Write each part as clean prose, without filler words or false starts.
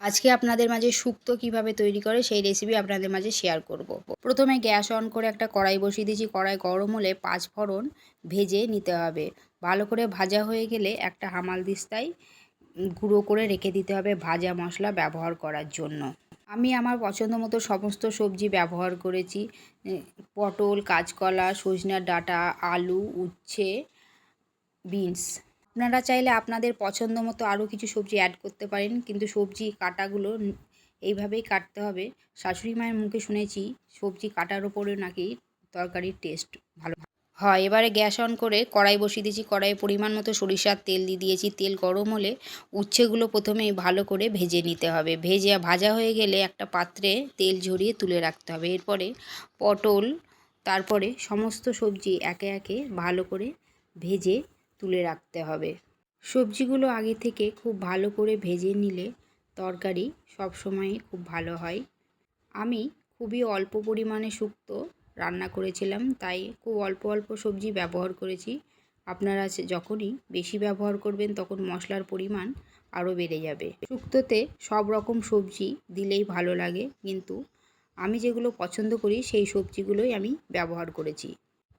আজকে আপনাদের মাঝে শুক্তো কিভাবে তৈরি করে সেই রেসিপি আপনাদের মাঝে শেয়ার করব। প্রথমে গ্যাস অন করে একটা কড়াই বসিয়ে দিয়েছি। কড়াই গরম হলে 5 ফোড়ন ভেজে নিতে হবে। ভালো করে ভাজা হয়ে গেলে একটা হামালদিস্তায় গুঁড়ো করে রেখে দিতে হবে ভাজা মশলা ব্যবহার করার জন্য। আমি আমার পছন্দ মতো সমস্ত সবজি ব্যবহার করেছি। পটল, কাঁচকলা, সজনার ডাঁটা, আলু, উচ্ছে, বিনস। আপনারা চাইলে আপনাদের পছন্দ মতো আরও কিছু সবজি অ্যাড করতে পারেন, কিন্তু সবজি কাটাগুলো এইভাবেই কাটতে হবে। শাশুড়ি মায়ের মুখে শুনেছি সবজি কাটার ওপরে নাকি তরকারির টেস্ট ভালো হয়। এবারে গ্যাস অন করে কড়াই বসিয়ে দিয়েছি। কড়াইয়ে পরিমাণ মতো সরিষার তেল দিয়ে দিয়েছি। তেল গরম হলে উচ্ছেগুলো প্রথমেই ভালো করে ভেজে নিতে হবে। ভাজা হয়ে গেলে একটা পাত্রে তেল ঝরিয়ে তুলে রাখতে হবে। এরপরে পটল, তারপরে সমস্ত সবজি একে একে ভালো করে ভেজে তুলে রাখতে হবে। সবজিগুলো আগে থেকে খুব ভালো করে ভেজে নিলে তরকারি সবসময়ই খুব ভালো হয়। আমি খুবই অল্প পরিমাণে শুক্তো রান্না করেছিলাম, তাই খুব অল্প অল্প সবজি ব্যবহার করেছি। আপনারা যখনই বেশি ব্যবহার করবেন তখন মশলার পরিমাণ আরও বেড়ে যাবে। শুক্তোতে সব রকম সবজি দিলেই ভালো লাগে, কিন্তু আমি যেগুলো পছন্দ করি সেই সবজিগুলোই আমি ব্যবহার করেছি।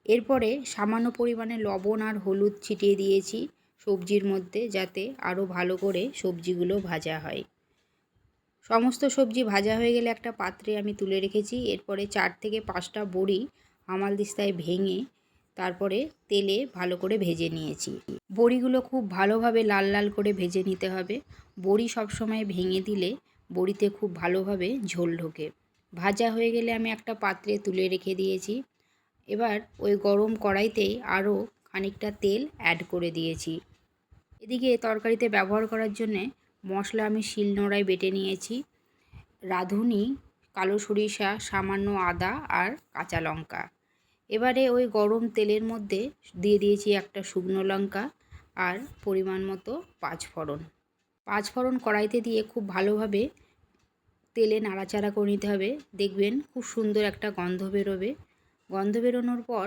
এরপরে সামান্য পরিমাণে লবণ আর হলুদ ছিটিয়ে দিয়েছি সবজির মধ্যে, যাতে আরও ভালো করে সবজিগুলো ভাজা হয়। সমস্ত সবজি ভাজা হয়ে গেলে একটা পাত্রে আমি তুলে রেখেছি। এরপরে 4 থেকে 5টা বড়ি হামালদিস্তায় ভেঙে তারপরে তেলে ভালো করে ভেজে নিয়েছি। বড়িগুলো খুব ভালোভাবে লাল লাল করে ভেজে নিতে হবে। বড়ি সবসময় ভেঙে দিলে বড়িতে খুব ভালোভাবে ঝোল ঢোকে। ভাজা হয়ে গেলে আমি একটা পাত্রে তুলে রেখে দিয়েছি। এবার ওই গরম কড়াইতেই আরও খানিকটা তেল অ্যাড করে দিয়েছি। এদিকে তরকারিতে ব্যবহার করার জন্যে মশলা আমি শিলনোড়ায় বেটে নিয়েছি। রাঁধুনি, কালো সরিষা, সামান্য আদা আর কাঁচা লঙ্কা। এবারে ওই গরম তেলের মধ্যে দিয়ে দিয়েছি একটা শুকনো লঙ্কা আর পরিমাণ মতো 5 ফোড়ন। 5 ফোড়ন কড়াইতে দিয়ে খুব ভালোভাবে তেলে নাড়াচাড়া করে নিতে হবে। দেখবেন খুব সুন্দর একটা গন্ধ বেরোবে। গন্ধ বেরোনোর পর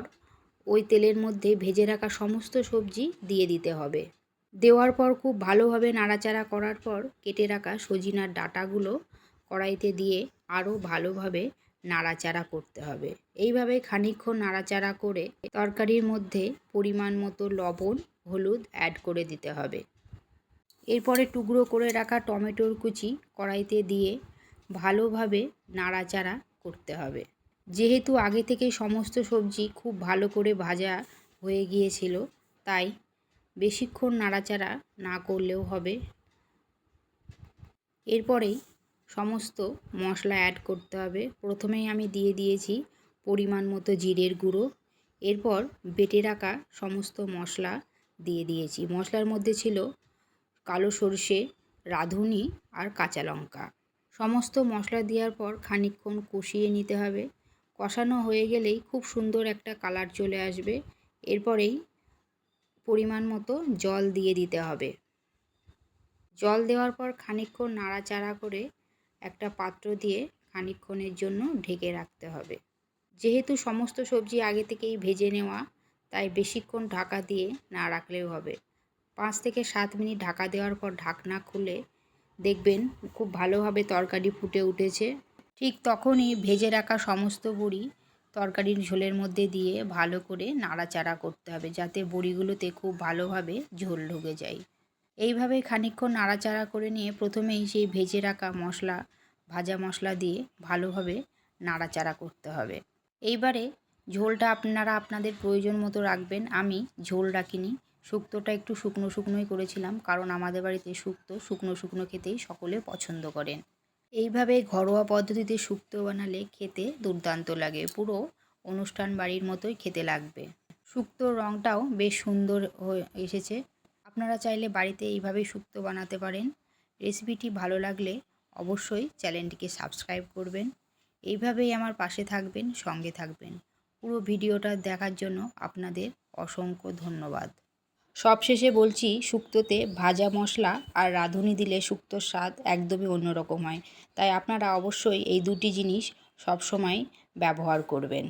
ওই তেলের মধ্যে ভেজে রাখা সমস্ত সবজি দিয়ে দিতে হবে। দেওয়ার পর খুব ভালোভাবে নাড়াচাড়া করার পর কেটে রাখা সজিনার ডাঁটাগুলো কড়াইতে দিয়ে আরও ভালোভাবে নাড়াচাড়া করতে হবে। এইভাবে খানিকক্ষণ নাড়াচাড়া করে তরকারির মধ্যে পরিমাণ মতো লবণ, হলুদ অ্যাড করে দিতে হবে। এরপরে টুকরো করে রাখা টমেটোর কুচি কড়াইতে দিয়ে ভালোভাবে নাড়াচাড়া করতে হবে। যেহেতু আগে থেকেই সমস্ত সবজি খুব ভালো করে ভাজা হয়ে গিয়েছিল, তাই বেশিক্ষণ নাড়াচাড়া না করলেও হবে। এরপরেই সমস্ত মশলা অ্যাড করতে হবে। প্রথমেই আমি দিয়ে দিয়েছি পরিমাণ মতো জিরের গুঁড়ো। এরপর বেটে রাখা সমস্ত মশলা দিয়ে দিয়েছি। মশলার মধ্যে ছিল কালো সরষে, রাঁধুনি আর কাঁচা লঙ্কা। সমস্ত মশলা দেওয়ার পর খানিকক্ষণ কষিয়ে নিতে হবে। কষানো হয়ে গেলেই খুব সুন্দর একটা কালার চলে আসবে। এরপরেই পরিমাণ মতো জল দিয়ে দিতে হবে। জল দেওয়ার পর খানিকক্ষণ নাড়াচাড়া করে একটা পাত্র দিয়ে খানিকক্ষণের জন্য ঢেকে রাখতে হবে। যেহেতু সমস্ত সবজি আগে থেকেই ভেজে নেওয়া, তাই বেশিক্ষণ ঢাকা দিয়ে না রাখলেও হবে। 5 থেকে 7 মিনিট ঢাকা দেওয়ার পর ঢাকনা খুলে দেখবেন খুব ভালোভাবে তরকারি ফুটে উঠেছে। ঠিক তখনই ভেজে রাখা সমস্ত বড়ি তরকারির ঝোলের মধ্যে দিয়ে ভালো করে নাড়াচাড়া করতে হবে, যাতে বড়িগুলোতে খুব ভালোভাবে ঝোল ঢুকে যায়। এইভাবে খানিকক্ষণ নাড়াচাড়া করে নিয়ে প্রথমেই সেই ভেজে রাখা মশলা, ভাজা মশলা দিয়ে ভালোভাবে নাড়াচাড়া করতে হবে। এইবারে ঝোলটা আপনারা আপনাদের প্রয়োজন মতো রাখবেন। আমি ঝোল রাখিনি, শুক্তোটা একটু শুকনো শুকনোই করেছিলাম, কারণ আমাদের বাড়িতে শুক্তো শুকনো শুকনো খেতেই সকলে পছন্দ করেন। এইভাবে ঘরোয়া পদ্ধতিতে শুক্তো বানালে খেতে দুর্দান্ত লাগে, পুরো অনুষ্ঠান বাড়ির মতোই খেতে লাগবে। শুক্তোর রঙটাও বেশ সুন্দর হয়ে এসেছে। আপনারা চাইলে বাড়িতে এইভাবেই শুক্তো বানাতে পারেন। রেসিপিটি ভালো লাগলে অবশ্যই চ্যানেলটিকে সাবস্ক্রাইব করবেন। এইভাবেই আমার পাশে থাকবেন, সঙ্গে থাকবেন। পুরো ভিডিওটা দেখার জন্য আপনাদের অসংখ্য ধন্যবাদ। সবশেষে বলছি, শুক্তোতে ভাজা মশলা আর রাঁধুনি দিলে শুক্তোর স্বাদ একদমই অন্যরকম হয়। তাই আপনারা অবশ্যই এই দুটি জিনিস সবসময় ব্যবহার করবেন।